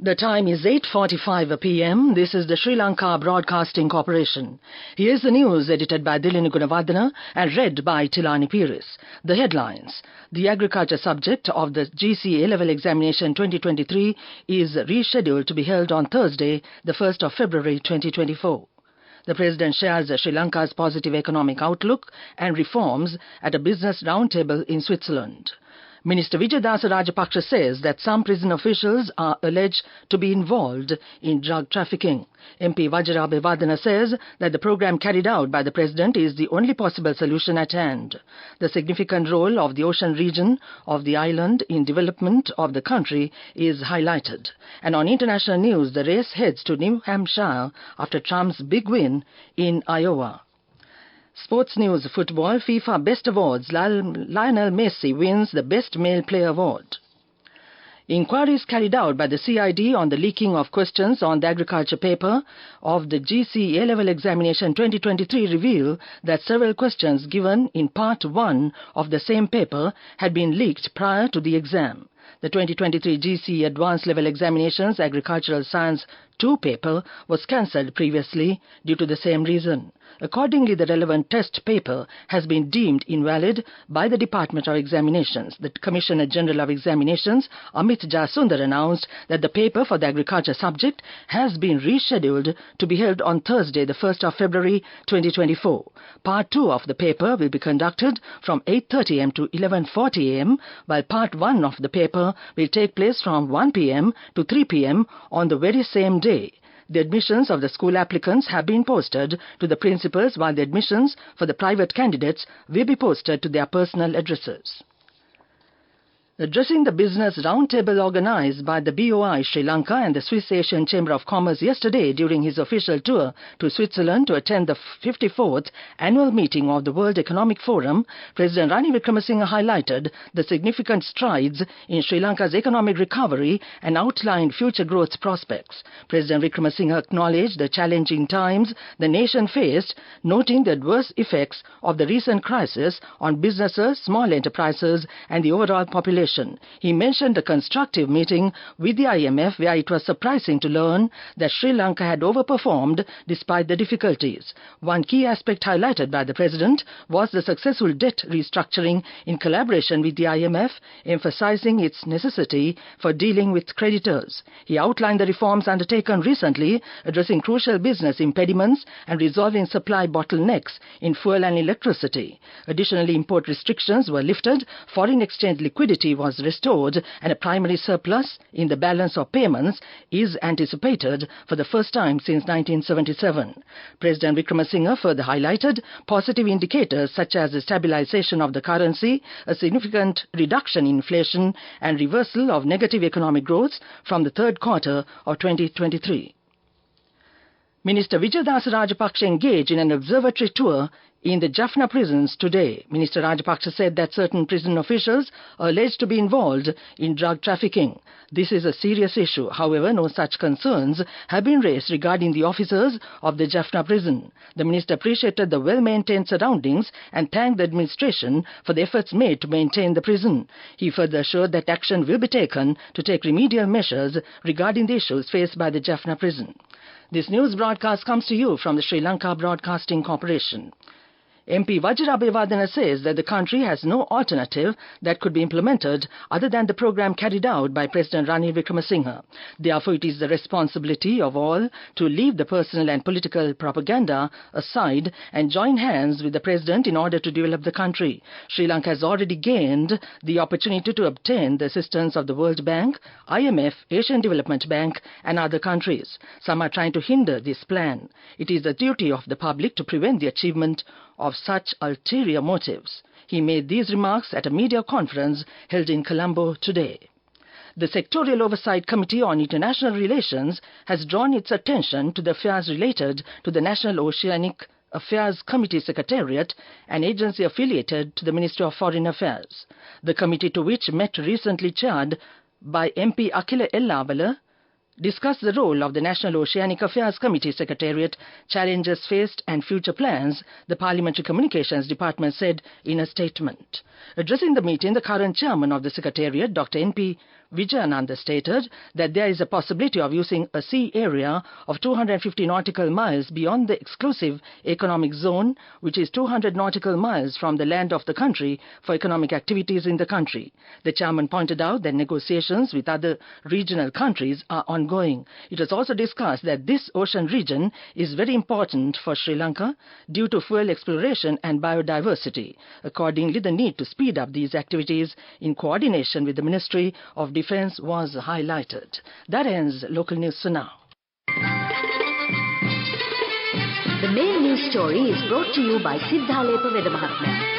The time is 8:45 p.m. This is the Sri Lanka Broadcasting Corporation. Here's the news edited by Dilini Gunawardena and read by Tilani Pires. The headlines. The agriculture subject of the GC A-Level Examination 2023 is rescheduled to be held on Thursday, the 1st of February 2024. The President shares Sri Lanka's positive economic outlook and reforms at a business roundtable in Switzerland. Minister Vijayadasa Rajapaksa says that some prison officials are alleged to be involved in drug trafficking. MP Vajra Abeyewardene says that the program carried out by the President is the only possible solution at hand. The significant role of the ocean region of the island in development of the country is highlighted. And on international news, the race heads to New Hampshire after Trump's big win in Iowa. Sports news, football, FIFA Best Awards. Lionel Messi wins the Best Male Player Award. Inquiries carried out by the CID on the leaking of questions on the agriculture paper of the GC A-Level Examination 2023 reveal that several questions given in Part 1 of the same paper had been leaked prior to the exam. The 2023 GC Advanced Level Examinations Agricultural Science 2 paper was cancelled previously due to the same reason. Accordingly, the relevant test paper has been deemed invalid by the Department of Examinations. The Commissioner General of Examinations, Amit Jasundar, announced that the paper for the agriculture subject has been rescheduled to be held on Thursday, the 1st of February 2024. Part 2 of the paper will be conducted from 8:30 am to 11:40 am, while Part 1 of the paper will take place from 1 p.m. to 3 p.m. on the very same day. The admissions of the school applicants have been posted to the principals, while the admissions for the private candidates will be posted to their personal addresses. Addressing the business roundtable organized by the BOI Sri Lanka and the Swiss Asian Chamber of Commerce yesterday during his official tour to Switzerland to attend the 54th annual meeting of the World Economic Forum, President Ranil Wickremesinghe highlighted the significant strides in Sri Lanka's economic recovery and outlined future growth prospects. President Wickremesinghe acknowledged the challenging times the nation faced, noting the adverse effects of the recent crisis on businesses, small enterprises and the overall population. He mentioned a constructive meeting with the IMF where it was surprising to learn that Sri Lanka had overperformed despite the difficulties. One key aspect highlighted by the President was the successful debt restructuring in collaboration with the IMF, emphasizing its necessity for dealing with creditors. He outlined the reforms undertaken recently, addressing crucial business impediments and resolving supply bottlenecks in fuel and electricity. Additionally, import restrictions were lifted, foreign exchange liquidity was restored, and a primary surplus in the balance of payments is anticipated for the first time since 1977. President Wickremesinghe further highlighted positive indicators such as the stabilization of the currency, a significant reduction in inflation, and reversal of negative economic growth from the third quarter of 2023. Minister Vijayadasa Rajapaksa engaged in an observatory tour in the Jaffna prisons today. Minister Rajapaksa said that certain prison officials are alleged to be involved in drug trafficking. This is a serious issue. However, no such concerns have been raised regarding the officers of the Jaffna prison. The minister appreciated the well-maintained surroundings and thanked the administration for the efforts made to maintain the prison. He further assured that action will be taken to take remedial measures regarding the issues faced by the Jaffna prison. This news broadcast comes to you from the Sri Lanka Broadcasting Corporation. MP Vajra Abeyewardene says that the country has no alternative that could be implemented other than the program carried out by President Ranil Wickremesinghe. Therefore, it is the responsibility of all to leave the personal and political propaganda aside and join hands with the President in order to develop the country. Sri Lanka has already gained the opportunity to obtain the assistance of the World Bank, IMF, Asian Development Bank and other countries. Some are trying to hinder this plan. It is the duty of the public to prevent the achievement of such ulterior motives. He made these remarks at a media conference held in Colombo today. The Sectorial Oversight Committee on International Relations has drawn its attention to the affairs related to the National Oceanic Affairs Committee Secretariat, an agency affiliated to the Ministry of Foreign Affairs. The committee, to which met recently chaired by MP Akila Ellavala, discussed the role of the National Oceanic Affairs Committee Secretariat, challenges faced and future plans, the Parliamentary Communications Department said in a statement. Addressing the meeting, the current chairman of the Secretariat, Dr. N.P. Vijayananda stated that there is a possibility of using a sea area of 250 nautical miles beyond the exclusive economic zone, which is 200 nautical miles from the land of the country, for economic activities in the country. The chairman pointed out that negotiations with other regional countries are ongoing. It was also discussed that this ocean region is very important for Sri Lanka due to fuel exploration and biodiversity. Accordingly, the need to speed up these activities in coordination with the Ministry of Defence was highlighted. That ends local news for now. The main news story is brought to you by Sinhala Mahatma.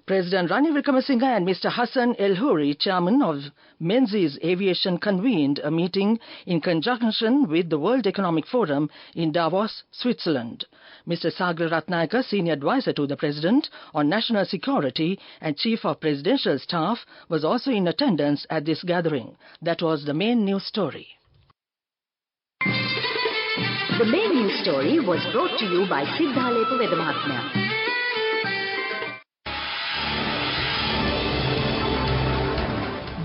President Ranil Wickremesinghe and Mr. Hassan El-Houri, chairman of Menzies Aviation, convened a meeting in conjunction with the World Economic Forum in Davos, Switzerland. Mr. Sagar Ratnayaka, senior advisor to the President on National Security and Chief of Presidential Staff, was also in attendance at this gathering. That was the main news story. The main news story was brought to you by Sinhala Mahatma.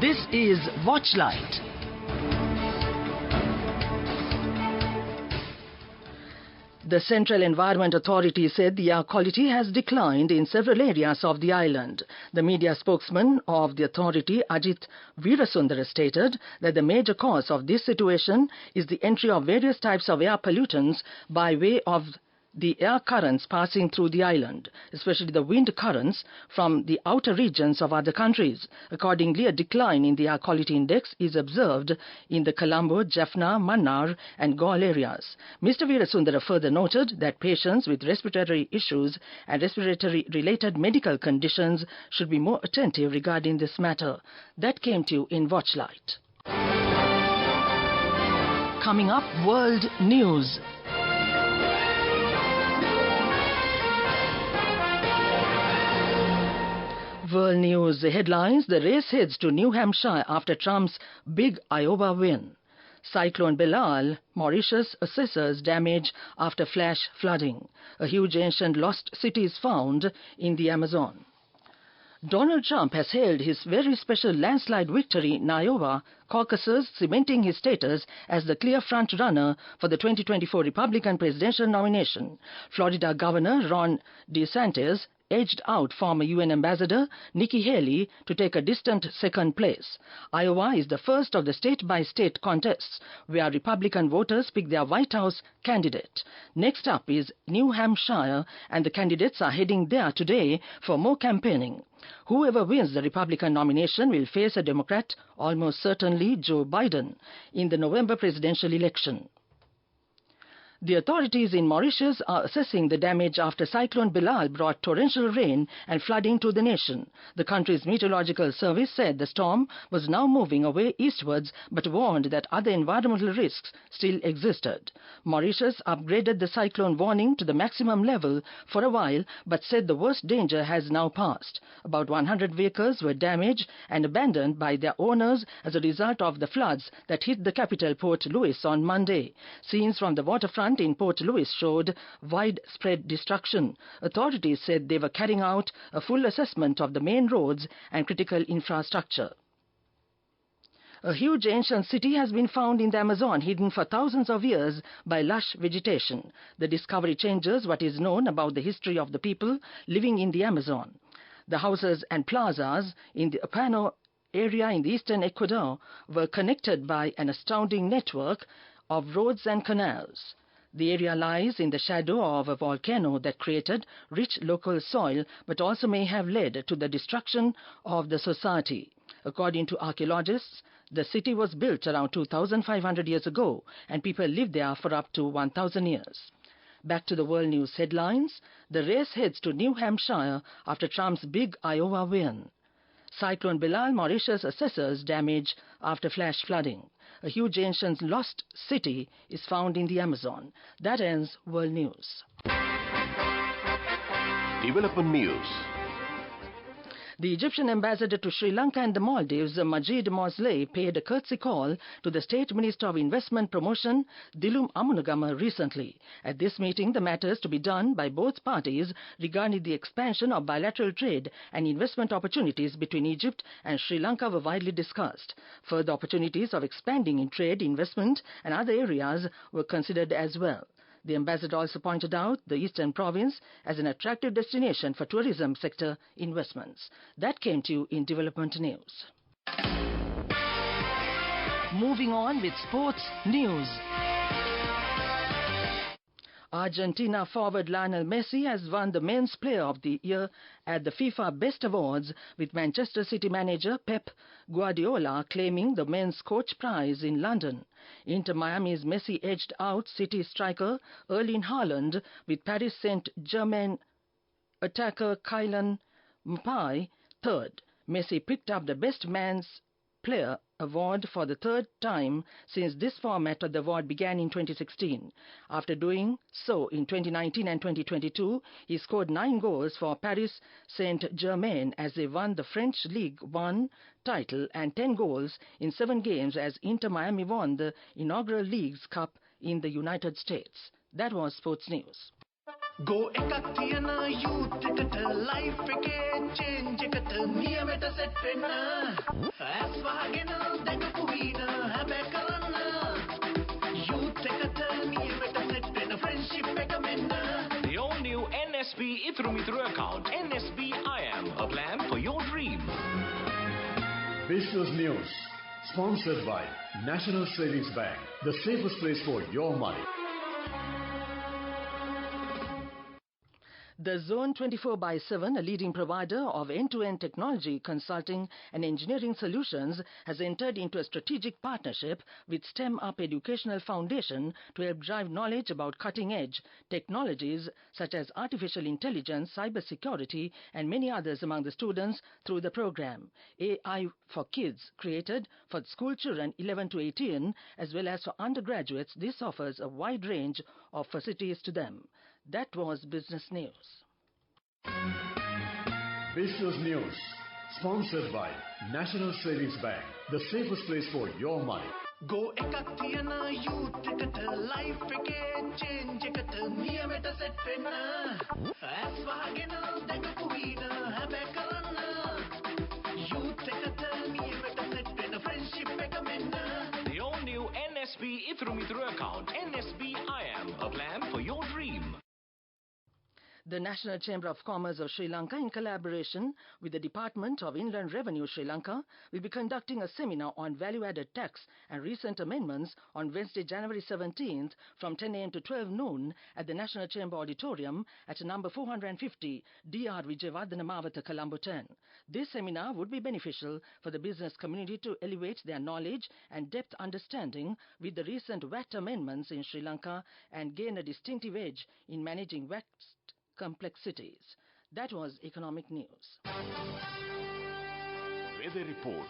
This is Watchlight. The Central Environment Authority said the air quality has declined in several areas of the island. The media spokesman of the authority, Ajit Veerasundara, stated that the major cause of this situation is the entry of various types of air pollutants by way of the air currents passing through the island, especially the wind currents from the outer regions of other countries. Accordingly, a decline in the air quality index is observed in the Colombo, Jaffna, Mannar and Galle areas. Mr. Veerasundara further noted that patients with respiratory issues and respiratory-related medical conditions should be more attentive regarding this matter. That came to you in Watchlight. Coming up, World News. World News headlines: the race heads to New Hampshire after Trump's big Iowa win. Cyclone Belal, Mauritius assesses damage after flash flooding. A huge ancient lost city is found in the Amazon. Donald Trump has hailed his very special landslide victory in Iowa caucuses, cementing his status as the clear front-runner for the 2024 Republican presidential nomination. Florida Governor Ron DeSantis edged out former UN Ambassador Nikki Haley to take a distant second place. Iowa is the first of the state-by-state contests where Republican voters pick their White House candidate. Next up is New Hampshire, and the candidates are heading there today for more campaigning. Whoever wins the Republican nomination will face a Democrat, almost certainly Joe Biden, in the November presidential election. The authorities in Mauritius are assessing the damage after Cyclone Belal brought torrential rain and flooding to the nation. The country's meteorological service said the storm was now moving away eastwards, but warned that other environmental risks still existed. Mauritius upgraded the cyclone warning to the maximum level for a while, but said the worst danger has now passed. About 100 vehicles were damaged and abandoned by their owners as a result of the floods that hit the capital, Port Louis, on Monday. Scenes from the waterfront in Port Louis showed widespread destruction. Authorities said they were carrying out a full assessment of the main roads and critical infrastructure. A huge ancient city has been found in the Amazon, hidden for thousands of years by lush vegetation. The discovery changes what is known about the history of the people living in the Amazon. The houses and plazas in the Apano area in the eastern Ecuador were connected by an astounding network of roads and canals. The area lies in the shadow of a volcano that created rich local soil, but also may have led to the destruction of the society. According to archaeologists, the city was built around 2,500 years ago, and people lived there for up to 1,000 years. Back to the world news headlines. The race heads to New Hampshire after Trump's big Iowa win. Cyclone Belal, Mauritius assesses damage after flash flooding. A huge ancient lost city is found in the Amazon. That ends World News. Development News. The Egyptian ambassador to Sri Lanka and the Maldives, Majid Mosley, paid a courtesy call to the State Minister of Investment Promotion, Dilum Amunagama, recently. At this meeting, the matters to be done by both parties regarding the expansion of bilateral trade and investment opportunities between Egypt and Sri Lanka were widely discussed. Further opportunities of expanding in trade, investment and other areas were considered as well. The ambassador also pointed out the eastern province as an attractive destination for tourism sector investments. That came to you in development news. Moving on with sports news. Argentina forward Lionel Messi has won the Men's Player of the Year at the FIFA Best Awards, with Manchester City manager Pep Guardiola claiming the Men's Coach Prize in London. Inter Miami's Messi edged out City striker Erling Haaland, with Paris Saint-Germain attacker Kylian Mbappe third. Messi picked up the Best Man's Player award for the third time since this format of the award began in 2016. After doing so in 2019 and 2022, he scored 9 goals for Paris Saint-Germain as they won the French Ligue 1 title and 10 goals in 7 games as Inter Miami won the inaugural Leagues Cup in the United States. That was sports news. Go ekak tiyana youth eකට life එකේ change එකට නියමෙට set වෙන්න ඇස් වහගෙන දැකපු වීන හැබැ කරන්න youth එකට නියමෙට set වෙන්න friendship එක මෙන්න. The all new NSB Ithru Mithru account, NSB IM, a plan for your dream. Business News, sponsored by National Savings Bank, the safest place for your money. The Zone 24/7, a leading provider of end-to-end technology, consulting and engineering solutions, has entered into a strategic partnership with STEM Up Educational Foundation to help drive knowledge about cutting-edge technologies such as artificial intelligence, cybersecurity, and many others among the students through the program. AI for Kids, created for school children 11 to 18, as well as for undergraduates, this offers a wide range of facilities to them. That was business news. Business News, sponsored by National Savings Bank, the safest place for your money. Go ekak tiyana youth එකට life එකේ change එකට නියමෙට set වෙන්න ඇස් වහගෙන දැකපු වීන හැබැ කරන්න youth එකට නියමෙට set වෙන්න friendship එක මෙන්න. The all new NSB Ithru Mithru account, NSB IM, a plan for your dream. The National Chamber of Commerce of Sri Lanka, in collaboration with the Department of Inland Revenue Sri Lanka, will be conducting a seminar on value-added tax and recent amendments on Wednesday, January 17th from 10 a.m. to 12 noon at the National Chamber Auditorium at number 450 Dr. Vijayawardena Mawatha, Colombo 10. This seminar would be beneficial for the business community to elevate their knowledge and depth understanding with the recent VAT amendments in Sri Lanka and gain a distinctive edge in managing VAT complexities. That was economic news. Weather report.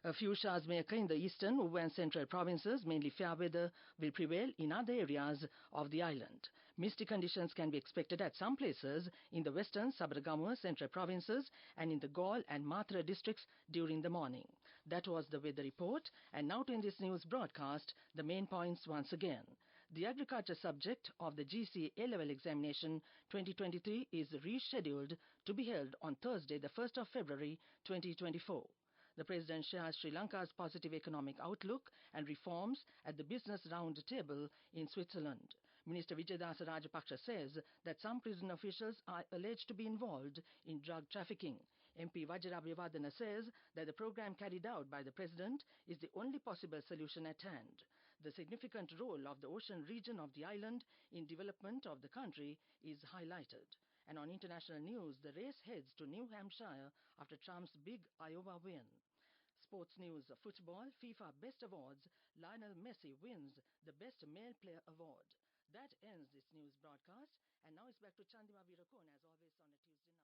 A few showers may occur in the eastern, Uva and central provinces. Mainly fair weather will prevail in other areas of the island. Misty conditions can be expected at some places in the western, Sabaragamuwa, central provinces and in the Gaul and Mathura districts during the morning. That was the weather report. And now to end this news broadcast, the main points once again. The agriculture subject of the GCE A-level examination 2023 is rescheduled to be held on Thursday, the 1st of February 2024. The President shares Sri Lanka's positive economic outlook and reforms at the Business Round Table in Switzerland. Minister Vijayadasa Rajapaksa says that some prison officials are alleged to be involved in drug trafficking. MP Vajra Abhiyavardena says that the program carried out by the President is the only possible solution at hand. The significant role of the ocean region of the island in development of the country is highlighted. And on international news, the race heads to New Hampshire after Trump's big Iowa win. Sports news, football, FIFA Best Awards, Lionel Messi wins the Best Male Player Award. That ends this news broadcast, and now it's back to Chandima Virakon as always on a Tuesday night.